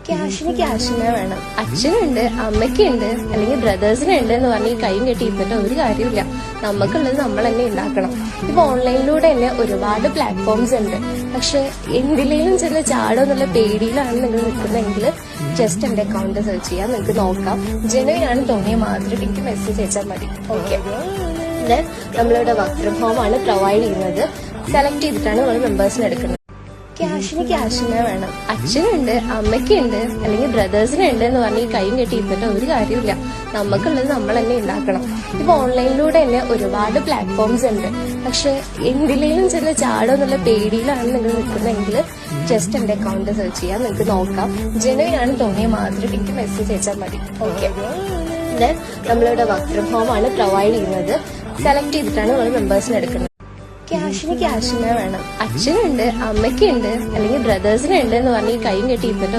ക്യാഷിനെ വേണം. അച്ഛനുണ്ട്, അമ്മയ്ക്കുണ്ട്, അല്ലെങ്കിൽ ബ്രദേഴ്സിനുണ്ട് എന്ന് പറഞ്ഞ് ഈ കൈയും കെട്ടി ഇരുന്നിട്ട് ഒരു കാര്യമില്ല. നമുക്കുള്ളത് നമ്മൾ തന്നെ ഉണ്ടാക്കണം. ഇപ്പൊ ഓൺലൈനിലൂടെ തന്നെ ഒരുപാട് പ്ലാറ്റ്ഫോംസ് ഉണ്ട്. പക്ഷെ എന്തിലേലും ചെന്ന് ചാടോ എന്നുള്ള പേടിയിലാണ് നിങ്ങൾ നിൽക്കുന്നതെങ്കിൽ ജസ്റ്റ് എന്റെ അക്കൗണ്ട് സെർച്ച് ചെയ്യാം, നിങ്ങൾക്ക് നോക്കാം. ജനുവിനാണ് തോന്നിയ മാത്രം എനിക്ക് മെസ്സേജ് അയച്ചാൽ മതി. ഓക്കെ, നമ്മളിവിടെ വർക്ക് ഫ്രം ഹോം ആണ് പ്രൊവൈഡ് ചെയ്യുന്നത്. സെലക്ട് ചെയ്തിട്ടാണ് നമ്മൾ മെമ്പേഴ്സിന് എടുക്കുന്നത്. ക്യാഷിനെ വേണം. അച്ഛനുണ്ട്, അമ്മയ്ക്കുണ്ട്, അല്ലെങ്കിൽ ബ്രദേഴ്സിനുണ്ട് എന്ന് പറഞ്ഞ് ഈ കൈയും കെട്ടി ഇരുന്നിട്ട് ഒരു കാര്യമില്ല. നമുക്കുള്ളത് നമ്മൾ തന്നെ ഉണ്ടാക്കണം. ഇപ്പൊ ഓൺലൈനിലൂടെ തന്നെ ഒരുപാട് പ്ലാറ്റ്ഫോംസ് ഉണ്ട്. പക്ഷെ എന്തിലേലും ചെന്ന് ചാടോ എന്നുള്ള പേടിയിലാണ് നിങ്ങൾ നിൽക്കുന്നതെങ്കിൽ ജസ്റ്റ് എന്റെ അക്കൗണ്ട് സെർച്ച് ചെയ്യാം, നിങ്ങൾക്ക് നോക്കാം. ജനുവിനാണ് തോന്നിയ മാത്രം എനിക്ക് മെസ്സേജ് അയച്ചാൽ മതി. ഓക്കെ, നമ്മളിവിടെ വർക്ക് ഫ്രം ഹോം ആണ് പ്രൊവൈഡ് ചെയ്യുന്നത്. സെലക്ട് ചെയ്തിട്ടാണ് നമ്മൾ മെമ്പേഴ്സിന് എടുക്കുന്നത്. ക്യാഷിനെ വേണം. അച്ഛനുണ്ട്, അമ്മയ്ക്കുണ്ട്, അല്ലെങ്കിൽ ബ്രദേഴ്സിനുണ്ട് എന്ന് പറഞ്ഞ് ഈ കൈയും കെട്ടി ഇരുന്നിട്ട്